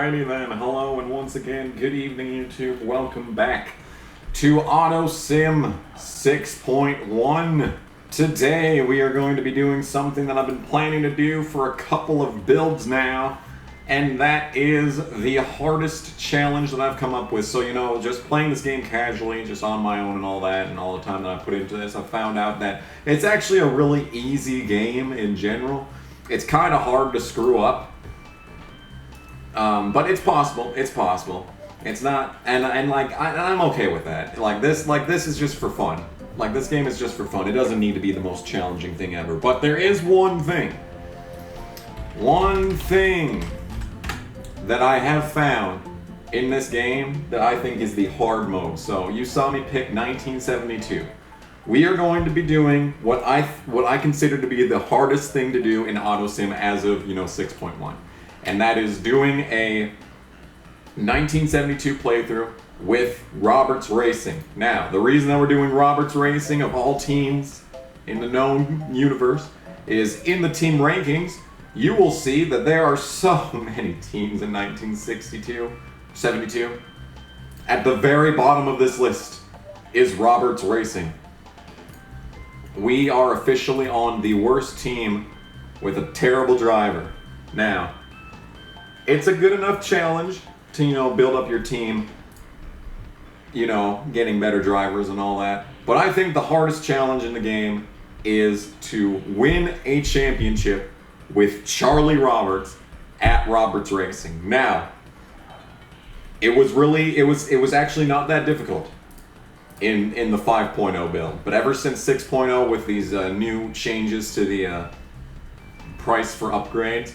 Alrighty then, hello and once again, good evening YouTube. Welcome back to AutoSim 6.1. Today we are going to be doing something that I've been planning to do for a couple of builds now, and that is the hardest challenge that I've come up with. So, you know, just playing this game casually, just on my own and all that, and all the time that I put into this, I found out that it's actually a really easy game in general. It's kind of hard to screw up. But it's possible. It's possible. It's not, and I'm okay with that. Like this is just for fun. Like this game is just for fun. It doesn't need to be the most challenging thing ever. But there is one thing that I have found in this game that I think is the hard mode. So you saw me pick 1972. We are going to be doing what I consider to be the hardest thing to do in AutoSim as of 6.1. And that is doing a 1972 playthrough with Roberts Racing. Now, the reason that we're doing Roberts Racing of all teams in the known universe is in the team rankings, you will see that there are so many teams in 1972. At the very bottom of this list is Roberts Racing. We are officially on the worst team with a terrible driver. Now, it's a good enough challenge to, build up your team, getting better drivers and all that. But I think the hardest challenge in the game is to win a championship with Charlie Roberts at Roberts Racing. Now, it was actually not that difficult in the 5.0 build. But ever since 6.0 with these new changes to the price for upgrades,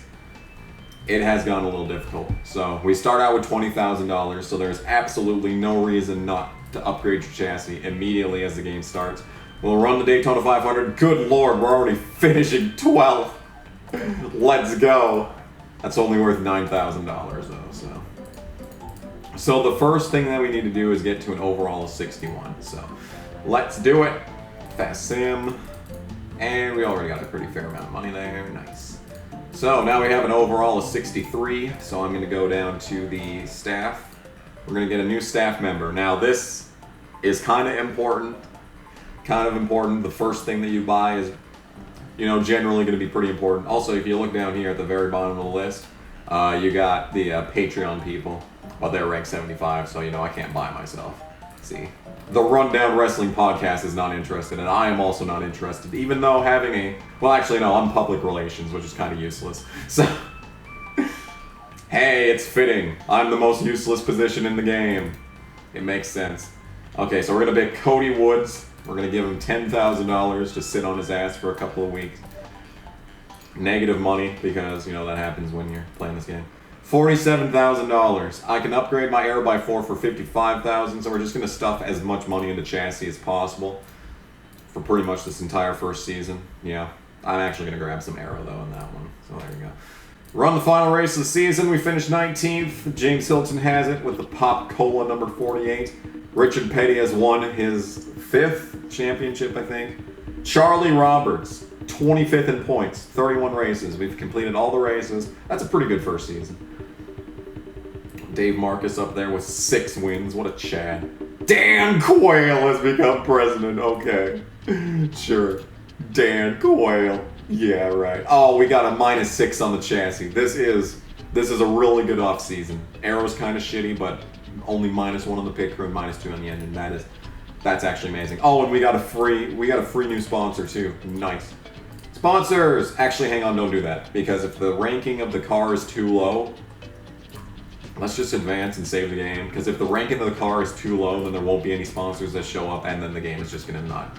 it has gotten a little difficult. So we start out with $20,000, so there's absolutely no reason not to upgrade your chassis immediately as the game starts. We'll run the Daytona 500. Good Lord, we're already finishing 12th. Let's go. That's only worth $9,000 though, So the first thing that we need to do is get to an overall of 61. So let's do it. Fast sim. And we already got a pretty fair amount of money there. Nice. So now we have an overall of 63, so I'm going to go down to the staff. We're going to get a new staff member. Now this is kind of important. The first thing that you buy is, generally going to be pretty important. Also, if you look down here at the very bottom of the list, you got the Patreon people, but they're ranked 75, so I can't buy myself. See, the Rundown Wrestling Podcast is not interested, and I am also not interested, even though having I'm public relations, which is kind of useless. So, hey, it's fitting. I'm the most useless position in the game. It makes sense. Okay, so we're gonna pick Cody Woods. We're gonna give him $10,000 to sit on his ass for a couple of weeks. Negative money, because, that happens when you're playing this game. $47,000. I can upgrade my Aero by 4 for $55,000, so we're just going to stuff as much money into chassis as possible for pretty much this entire first season. Yeah, I'm actually going to grab some Aero though in that one, so there you go. Run the final race of the season. We finished 19th. James Hilton has it with the Pop Cola number 48. Richard Petty has won his 5th championship, I think. Charlie Roberts, 25th in points, 31 races. We've completed all the races. That's a pretty good first season. Dave Marcus up there with 6 wins. What a Chad. Dan Quayle has become president. Okay. Sure. Dan Quayle. Yeah, right. Oh, we got a -6 on the chassis. This is a really good off season. Aero's kind of shitty, but only -1 on the pit crew and -2 on the engine. That's actually amazing. Oh, and we got a free new sponsor too. Nice. Sponsors! Actually, hang on, don't do that. Because if the ranking of the car is too low, let's just advance and save the game. Because if the ranking of the car is too low, then there won't be any sponsors that show up, and then the game is just going to not,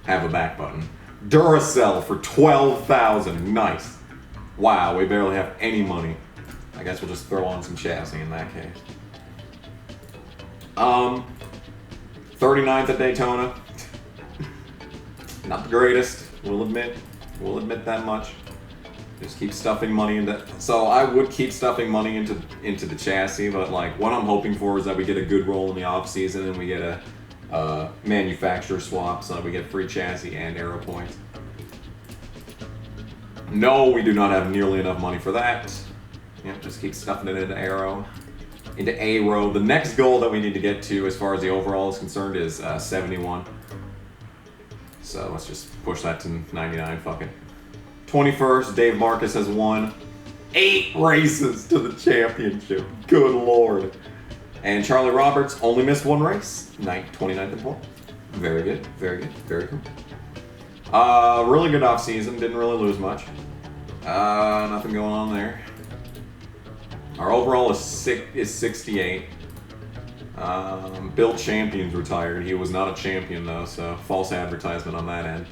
have a back button. Duracell for $12,000. Nice. Wow, we barely have any money. I guess we'll just throw on some chassis in that case. 39th at Daytona. Not the greatest. We'll admit that much. Just keep stuffing money into. So I would keep stuffing money into the chassis, but what I'm hoping for is that we get a good roll in the off season and we get a manufacturer swap, so that we get free chassis and Aero points. No, we do not have nearly enough money for that. Yeah, just keep stuffing it into Aero. Into A-row. The next goal that we need to get to as far as the overall is concerned is 71. So let's just push that to 99, fuck it. 21st, Dave Marcus has won 8 races to the championship. Good lord. And Charlie Roberts only missed 1 race. 29th in point. Very good, very good, very cool. Really good off season, didn't really lose much. Nothing going on there. Our overall is 68. Bill Champion's retired. He was not a champion though, so false advertisement on that end.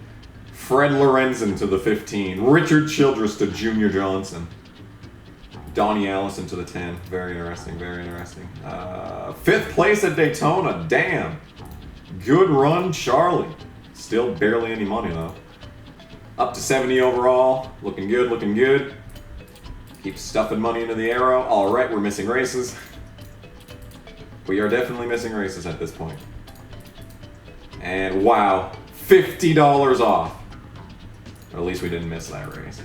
Fred Lorenzen to the 15. Richard Childress to Junior Johnson. Donnie Allison to the 10. Very interesting, very interesting. 5th place at Daytona. Damn. Good run, Charlie. Still barely any money though. Up to 70 overall. Looking good, looking good. Keep stuffing money into the Aero. Alright, we're missing races. We are definitely missing races at this point. And wow, $50 off. Or at least we didn't miss that race.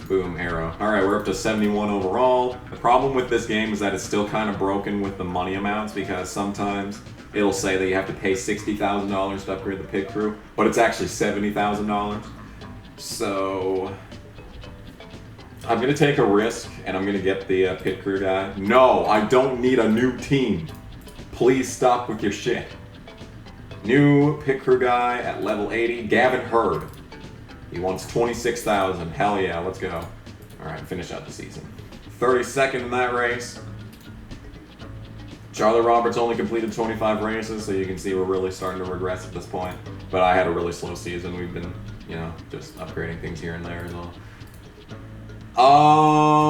Boom, Aero. Alright, we're up to 71 overall. The problem with this game is that it's still kind of broken with the money amounts because sometimes it'll say that you have to pay $60,000 to upgrade the pit crew, but it's actually $70,000. So I'm gonna take a risk and I'm gonna get the pit crew guy. No, I don't need a new team. Please stop with your shit. New pit crew guy at level 80, Gavin Hurd. He wants 26,000. Hell yeah, let's go. Alright, finish out the season. 32nd in that race. Charlie Roberts only completed 25 races, so you can see we're really starting to regress at this point. But I had a really slow season. We've been, you know, just upgrading things here and there as well.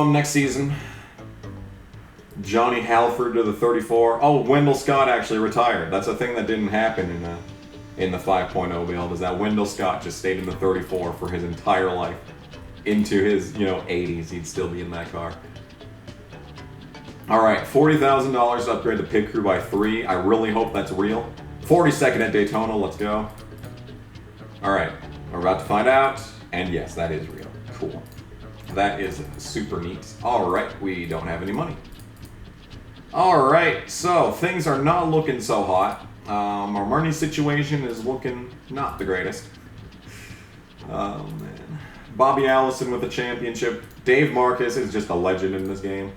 Next season. Johnny Halford to the 34. Oh, Wendell Scott actually retired. That's a thing that didn't happen in the 5.0 build, is that Wendell Scott just stayed in the 34 for his entire life. Into his, 80s, he'd still be in that car. Alright, $40,000 to upgrade the pit crew by 3. I really hope that's real. 42nd at Daytona, let's go. Alright, we're about to find out. And yes, that is real. Cool. That is super neat. Alright, we don't have any money. Alright, so things are not looking so hot. Our money situation is looking not the greatest. Oh man. Bobby Allison with the championship. Dave Marcus is just a legend in this game.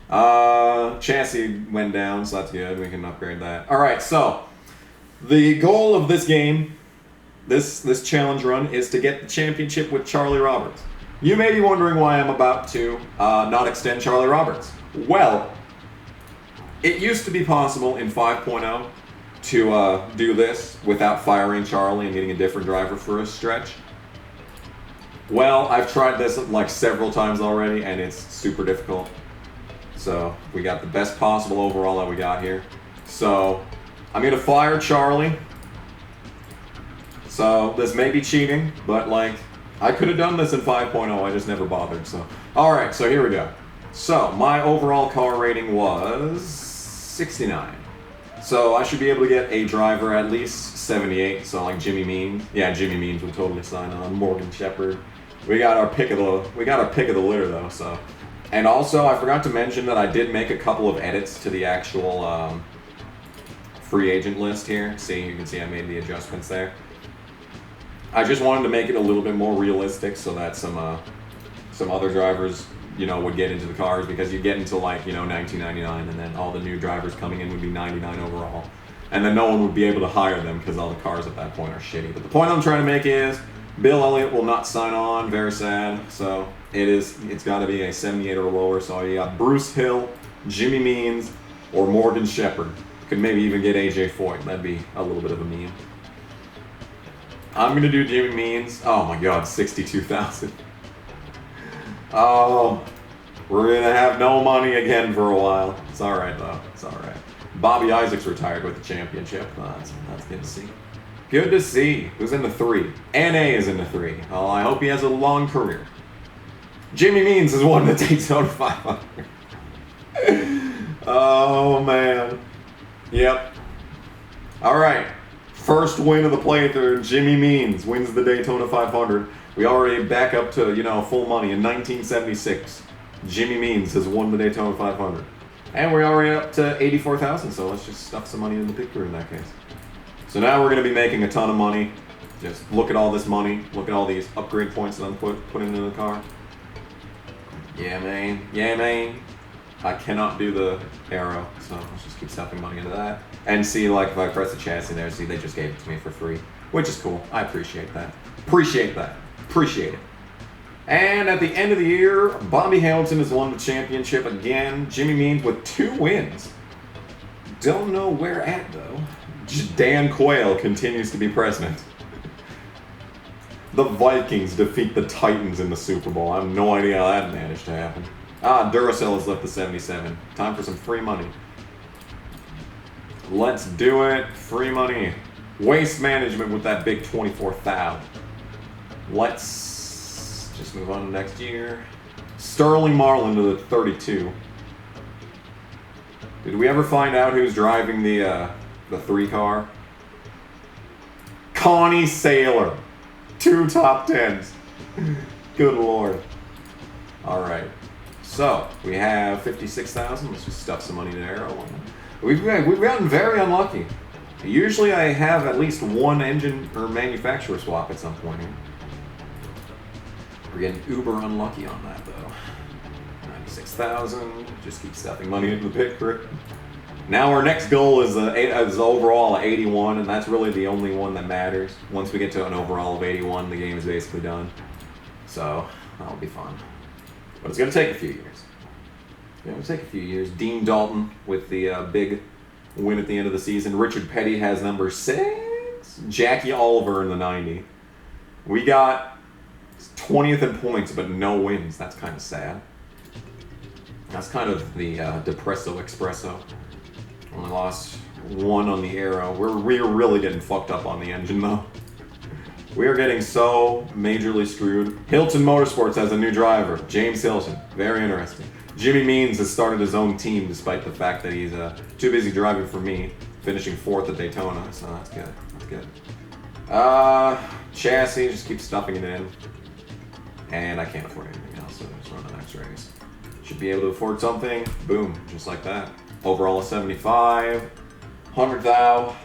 Chassis went down, so that's good. We can upgrade that. Alright, so the goal of this game, this challenge run, is to get the championship with Charlie Roberts. You may be wondering why I'm about to not extend Charlie Roberts. Well, it used to be possible in 5.0 to do this without firing Charlie and getting a different driver for a stretch. Well, I've tried this like several times already and it's super difficult. So we got the best possible overall that we got here. So I'm gonna fire Charlie. So this may be cheating, but like I could have done this in 5.0, I just never bothered. So alright, so here we go. So my overall car rating was 69. So I should be able to get a driver at least 78. So like Jimmy Means. Yeah, Jimmy Means would totally sign on. Morgan Shepherd. We got our pick of the litter though, so. And also I forgot to mention that I did make a couple of edits to the actual free agent list here. See, you can see I made the adjustments there. I just wanted to make it a little bit more realistic so that some other drivers, would get into the cars, because you get into like, 1999 and then all the new drivers coming in would be 99 overall. And then no one would be able to hire them because all the cars at that point are shitty. But the point I'm trying to make is Bill Elliott will not sign on, very sad. So it's got to be a 78 or lower. So you got Bruce Hill, Jimmy Means, or Morgan Shepherd. Could maybe even get AJ Foyt. That'd be a little bit of a meme. I'm going to do Jimmy Means. Oh my god, 62,000. Oh, we're going to have no money again for a while. It's alright though, it's alright. Bobby Isaac's retired with the championship. That's good to see. Good to see. Who's in the 3? NA is in the 3. Oh, I hope he has a long career. Jimmy Means is one that takes out 500. Oh man. Yep. Alright. First win of the playthrough, Jimmy Means wins the Daytona 500. We already back up to, full money in 1976. Jimmy Means has won the Daytona 500. And we're already up to 84,000, so let's just stuff some money in the pit crew in that case. So now we're going to be making a ton of money. Just look at all this money. Look at all these upgrade points that I'm putting into the car. Yeah, man. Yeah, man. I cannot do the arrow, so let's just keep stuffing money into that. And see, like, if I press the chassis there, see, they just gave it to me for free. Which is cool. I appreciate that. Appreciate that. Appreciate it. And at the end of the year, Bobby Hamilton has won the championship again. Jimmy Means with 2 wins. Don't know where at, though. Dan Quayle continues to be president. The Vikings defeat the Titans in the Super Bowl. I have no idea how that managed to happen. Ah, Duracell has left the 77. Time for some free money. Let's do it. Free money. Waste management with that big 24,000. Let's just move on to next year. Sterling Marlin to the 32. Did we ever find out who's driving the 3 car? Connie Saylor. 2 top 10s. Good lord. Alright. So, we have 56,000. Let's just stuff some money there. We've gotten very unlucky. Usually I have at least 1 engine or manufacturer swap at some point here. We're getting uber unlucky on that though. 96,000. Just keep stuffing money into the pit crew. Now our next goal is overall 81, and that's really the only one that matters. Once we get to an overall of 81, the game is basically done. So, that'll be fun. But it's going to take a few years. Yeah, it'll take a few years. Dean Dalton with the big win at the end of the season. Richard Petty has number 6. Jackie Oliver in the 90. We got 20th in points, but no wins. That's kind of sad. That's kind of the Depresso Espresso. Only lost 1 on the arrow. We're really getting fucked up on the engine, though. We are getting so majorly screwed. Hilton Motorsports has a new driver, James Hilton. Very interesting. Jimmy Means has started his own team despite the fact that he's too busy driving for me, finishing 4th at Daytona, so that's good. That's good. Chassis, just keep stuffing it in. And I can't afford anything else, so just run the next race. Should be able to afford something. Boom, just like that. Overall of 75. 100,000.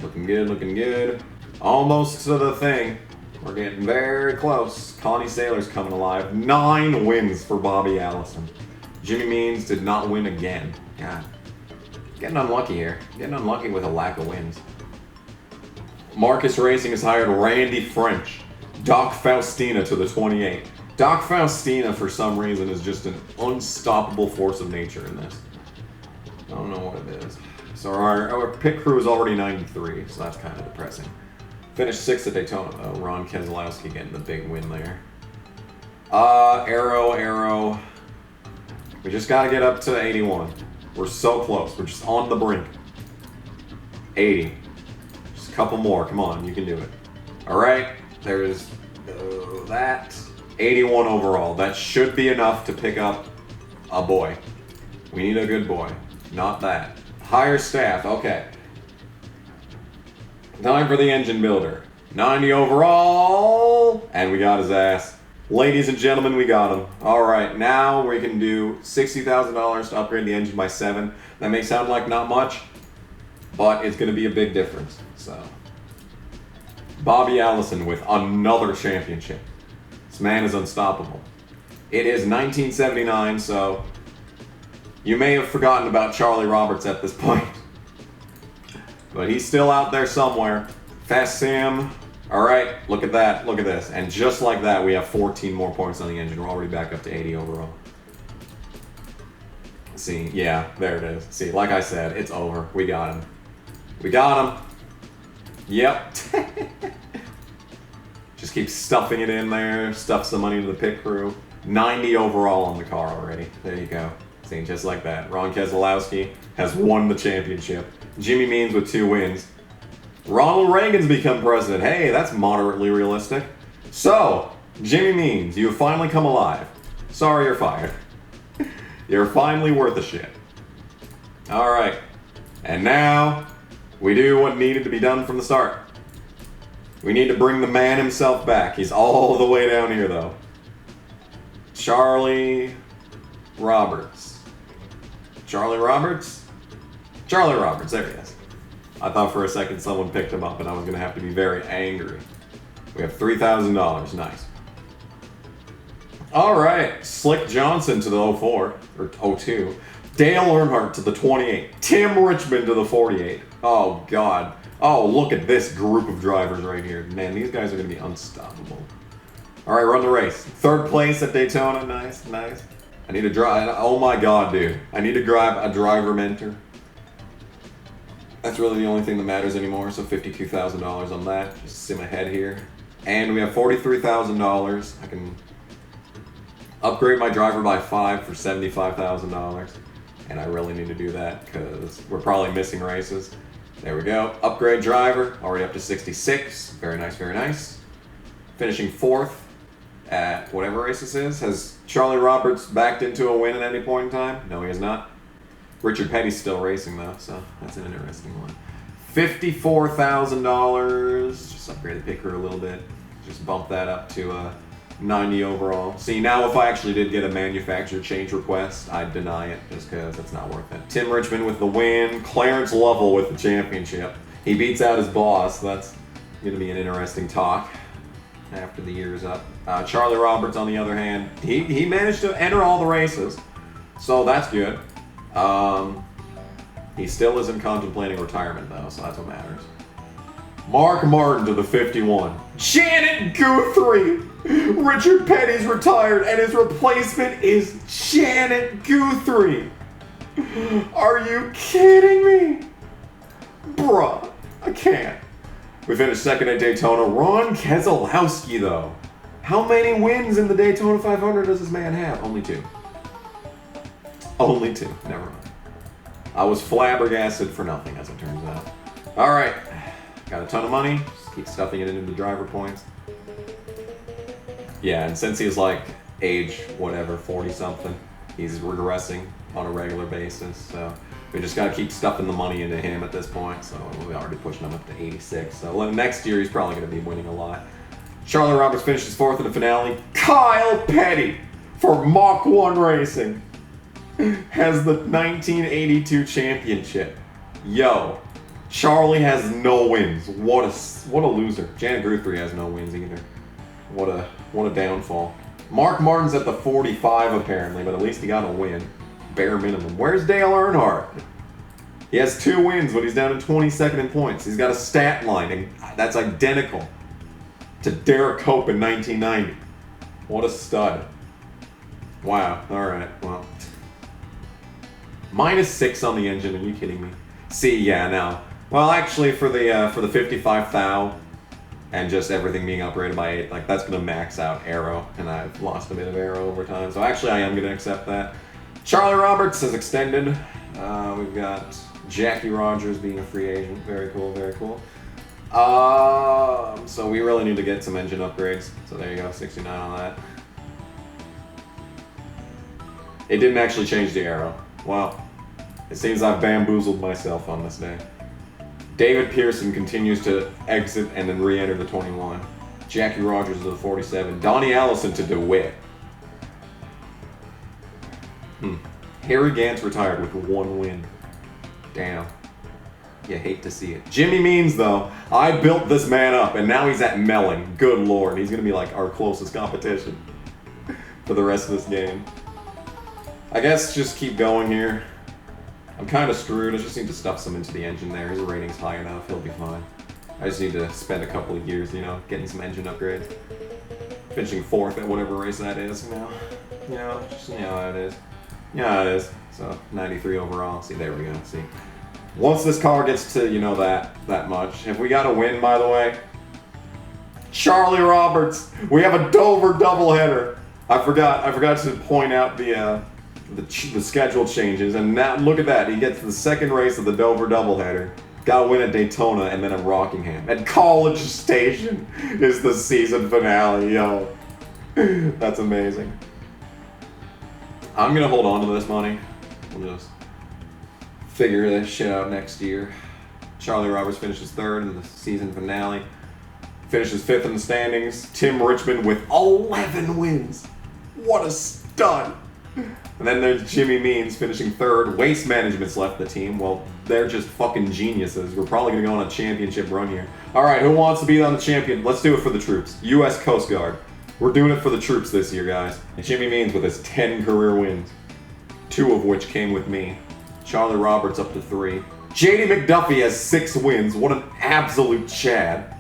Looking good, looking good. Almost to the thing. We're getting very close. Connie Saylor's coming alive. 9 wins for Bobby Allison. Jimmy Means did not win again. God. Getting unlucky here. Getting unlucky with a lack of wins. Marcus Racing has hired Randy French. Doc Faustina to the 28. Doc Faustina, for some reason, is just an unstoppable force of nature in this. I don't know what it is. So our pit crew is already 93, so that's kind of depressing. Finished 6th at Daytona, though. Ron Keselowski getting the big win there. Arrow. We just gotta get up to 81. We're so close. We're just on the brink. 80. Just a couple more. Come on, you can do it. Alright, there's that. 81 overall. That should be enough to pick up a boy. We need a good boy. Not that. Hire staff. Okay. Time for the engine builder. 90 overall. And we got his ass. Ladies and gentlemen, we got him. Alright, now we can do $60,000 to upgrade the engine by 7. That may sound like not much, but it's going to be a big difference. So, Bobby Allison with another championship. This man is unstoppable. It is 1979, so you may have forgotten about Charlie Roberts at this point. But he's still out there somewhere. Fast Sam. Alright, look at that. Look at this. And just like that, we have 14 more points on the engine. We're already back up to 80 overall. See, yeah, there it is. See, like I said, it's over. We got him. We got him. Yep. Just keep stuffing it in there. Stuff some money into the pit crew. 90 overall on the car already. There you go. See, just like that. Ron Keselowski has won the championship. Jimmy Means with 2 wins. Ronald Reagan's become president. Hey, that's moderately realistic. So, Jimmy Means, you have finally come alive. Sorry you're fired. You're finally worth a shit. Alright. And now, we do what needed to be done from the start. We need to bring the man himself back. He's all the way down here, though. Charlie Roberts. Charlie Roberts? Charlie Roberts, there he is. I thought for a second someone picked him up and I was gonna have to be very angry. We have $3,000, nice. All right, Slick Johnson to the 04, or 02. Dale Earnhardt to the 28. Tim Richmond to the 48. Oh, God. Oh, look at this group of drivers right here. Man, these guys are going to be unstoppable. All right, run the race. Third place at Daytona. Nice, nice. I need to drive. Oh, my God, dude. I need to drive a driver mentor. That's really the only thing that matters anymore, so $52,000 on that. Just sim ahead here. And we have $43,000. I can upgrade my driver by 5 for $75,000. And I really need to do that because we're probably missing races. There we go. Upgrade driver, already up to 66. Very nice, very nice. Finishing 4th at whatever race this is. Has Charlie Roberts backed into a win at any point in time? No, he has not. Richard Petty's still racing though, so that's an interesting one. $54,000. Just upgrade the picker a little bit. Just bump that up to 90 overall. See, now if I actually did get a manufacturer change request, I'd deny it just because it's not worth it. Tim Richmond with the win. Clarence Lovell with the championship. He beats out his boss. So that's going to be an interesting talk after the year's up. Charlie Roberts, on the other hand, he managed to enter all the races, so that's good. He still isn't contemplating retirement though, so that's what matters. Mark Martin to the 51. Janet Guthrie! Richard Petty's retired and his replacement is Janet Guthrie! Are you kidding me? Bruh, I can't. We finished second at Daytona. Ron Keselowski though. How many wins in the Daytona 500 does this man have? Only 2. Only 2, never mind. I was flabbergasted for nothing, as it turns out. Alright, got a ton of money. Just keep stuffing it into the driver points. Yeah, and since he's like age, whatever, 40-something, he's regressing on a regular basis, so we just gotta keep stuffing the money into him at this point, so we're already pushing him up to 86, so next year he's probably gonna be winning a lot. Charlie Roberts finishes 4th in the finale. Kyle Petty for Mach 1 Racing has the 1982 championship. Yo, Charlie has no wins. What a loser. Janet Guthrie has no wins either. What a downfall. Mark Martin's at the 45 apparently, but at least he got a win. Bare minimum. Where's Dale Earnhardt? He has 2 wins, but he's down to 22nd in points. He's got a stat line, and that's identical to Derek Cope in 1990. What a stud. Wow. Alright, well. -6 on the engine, are you kidding me? See, yeah, no. Well, actually, for the 55,000 and just everything being upgraded by 8, like that's gonna max out aero, and I've lost a bit of aero over time, so actually I am gonna accept that. Charlie Roberts is extended. We've got Jackie Rogers being a free agent. Very cool, very cool. So we really need to get some engine upgrades. So there you go, 69 on that. It didn't actually change the aero. Well, it seems I've bamboozled myself on this day. David Pearson continues to exit and then re-enter the 21. Jackie Rogers to the 47. Donnie Allison to DeWitt. Harry Gantz retired with 1 win. Damn. You hate to see it. Jimmy Means, though, I built this man up, and now he's at Melling. Good lord, he's going to be like our closest competition for the rest of this game. I guess just keep going here. I'm kind of screwed. I just need to stuff some into the engine there. His rating's high enough. He'll be fine. I just need to spend a couple of years, you know, getting some engine upgrades. Finishing 4th at whatever race that is, you know. You know, just, you know how it is. Yeah, it is. So, 93 overall. See, there we go. See. Once this car gets to, you know, that much. Have we got a win, by the way? Charlie Roberts! We have a Dover doubleheader! I forgot to point out the schedule changes, and now look at that. He gets the 2nd race of the Dover doubleheader. Got a win at Daytona and then at Rockingham. And College Station is the season finale, yo. That's amazing. I'm gonna hold on to this money. We'll just figure this shit out next year. Charlie Roberts finishes 3rd in the season finale. Finishes 5th in the standings. Tim Richmond with 11 wins. What a stud! And then there's Jimmy Means finishing third. Waste Management's left the team. Well, they're just fucking geniuses. We're probably going to go on a championship run here. Alright, who wants to be on the champion? Let's do it for the troops. U.S. Coast Guard. We're doing it for the troops this year, guys. And Jimmy Means with his 10 career wins. 2 of which came with me. Charlie Roberts up to 3. JD McDuffie has 6 wins. What an absolute Chad.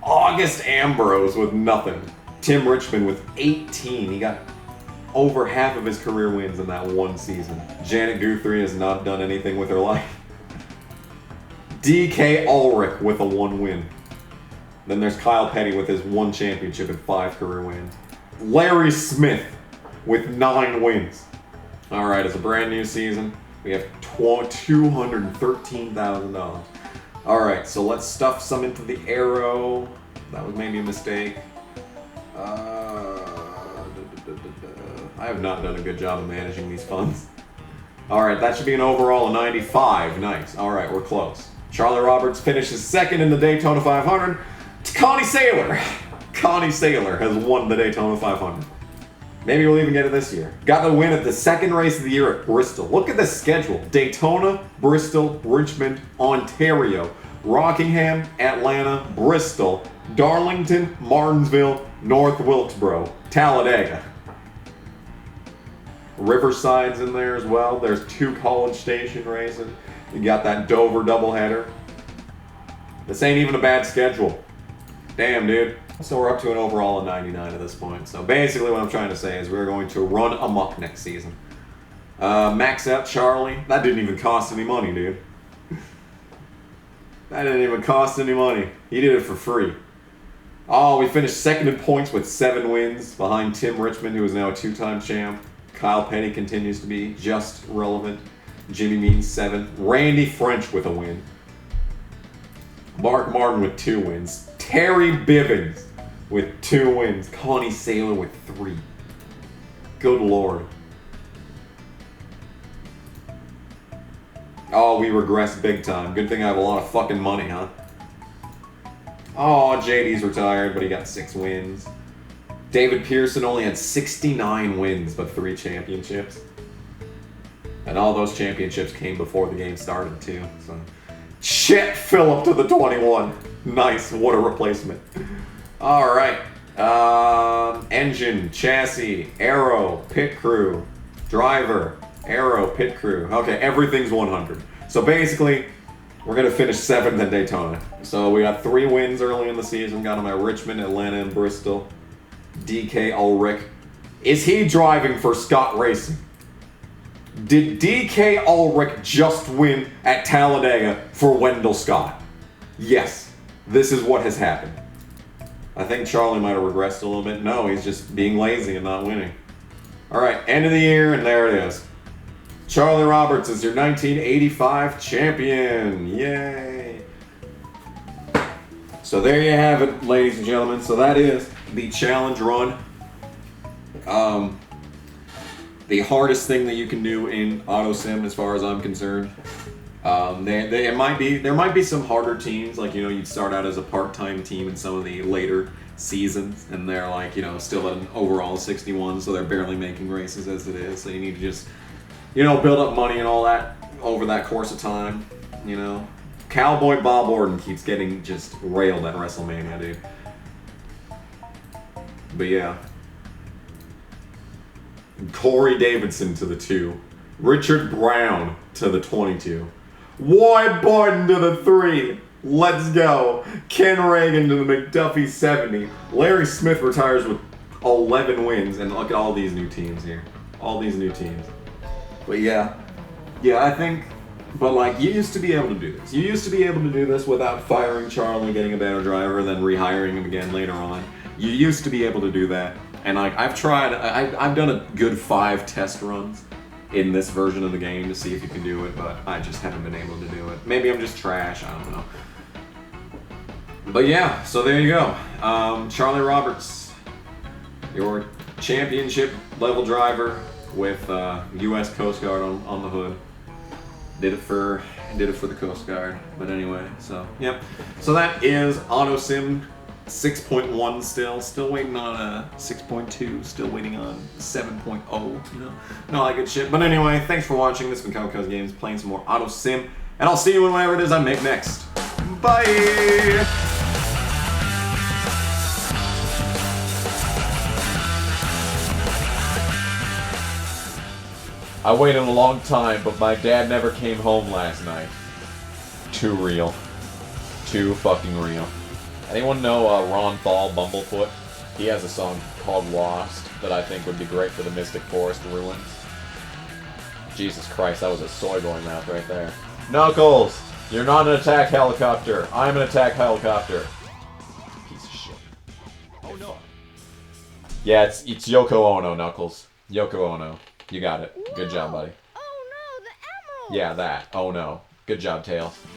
August Ambrose with nothing. Tim Richmond with 18. He got over half of his career wins in that one season. Janet Guthrie has not done anything with her life. DK Ulrich with a 1 win. Then there's Kyle Petty with his 1 championship and 5 career wins. Larry Smith with 9 wins. Alright, it's a brand new season. We have $213,000. Alright, so let's stuff some into the arrow. That was maybe a mistake. I have not done a good job of managing these funds. Alright, that should be an overall of 95. Nice. Alright, we're close. Charlie Roberts finishes second in the Daytona 500. It's Connie Saylor. Connie Saylor has won the Daytona 500. Maybe we'll even get it this year. Got the win at the second race of the year at Bristol. Look at the schedule. Daytona, Bristol, Richmond, Ontario, Rockingham, Atlanta, Bristol, Darlington, Martinsville, North Wilkesboro, Talladega. Riverside's in there as well. There's 2 College Station races. You got that Dover doubleheader. This ain't even a bad schedule. Damn, dude. So we're up to an overall of 99 at this point. So basically what I'm trying to say is we're going to run amok next season. Max out Charlie. That didn't even cost any money, dude. That didn't even cost any money. He did it for free. Oh, we finished second in points with 7 wins behind Tim Richmond, who is now a 2-time champ. Kyle Petty continues to be just relevant. Jimmy Means 7. Randy French with a win. Mark Martin with 2 wins. Terry Bivens with 2 wins. Connie Saylor with 3. Good lord. Oh, we regressed big time. Good thing I have a lot of fucking money, huh? Oh, JD's retired, but he got 6 wins. David Pearson only had 69 wins, but 3 championships. And all those championships came before the game started, too. So, Chet Phillip to the 21. Nice, what a replacement. Alright. Engine, chassis, aero, pit crew, driver, aero, pit crew. Okay, everything's 100. So basically, we're going to finish 7th at Daytona. So we got 3 wins early in the season. Got them at Richmond, Atlanta, and Bristol. DK Ulrich. Is he driving for Scott Racing? Did DK Ulrich just win at Talladega for Wendell Scott? Yes. This is what has happened. I think Charlie might have regressed a little bit. No, he's just being lazy and not winning. Alright, end of the year, and there it is. Charlie Roberts is your 1985 champion. Yay! So there you have it, ladies and gentlemen. So that is the challenge run. The hardest thing that you can do in AutoSim, as far as I'm concerned. There might be some harder teams, like, you know, you'd start out as a part-time team in some of the later seasons, and they're like, you know, still at an overall 61, so they're barely making races as it is. So you need to just, you know, build up money and all that over that course of time. You know, Cowboy Bob Orton keeps getting just railed at WrestleMania, dude. But yeah. Corey Davidson to the 2. Richard Brown to the 22. Wyatt Barton to the 3. Let's go. Ken Reagan to the McDuffie 70. Larry Smith retires with 11 wins. And look at all these new teams here. All these new teams. But yeah. Yeah, I think... But like, you used to be able to do this. You used to be able to do this without firing Charlie, getting a better driver, then rehiring him again later on. You used to be able to do that. And like, I've done a good 5 test runs in this version of the game to see if you can do it, but I just haven't been able to do it. Maybe I'm just trash, I don't know. But yeah, so there you go. Charlie Roberts, your championship level driver with U.S. Coast Guard on the hood. Did it for the Coast Guard. But anyway, so yep. So that is AutoSim 6.1 still waiting on a 6.2, still waiting on 7.0, you know, and all that good shit. But anyway, thanks for watching. This has been Cuz Games, playing some more AutoSim, and I'll see you in whatever it is I make next. Bye! I waited a long time, but my dad never came home last night. Too real. Too fucking real. Anyone know Ron Thal, Bumblefoot? He has a song called Lost that I think would be great for the Mystic Forest ruins. Jesus Christ, that was a soy boy mouth right there. Knuckles! You're not an attack helicopter. I'm an attack helicopter. Piece of shit. Oh no. Yeah, it's Yoko Ono, Knuckles. Yoko Ono. You got it. Good job, buddy. Oh no, the emerald! Yeah, that. Oh no. Good job, Tails.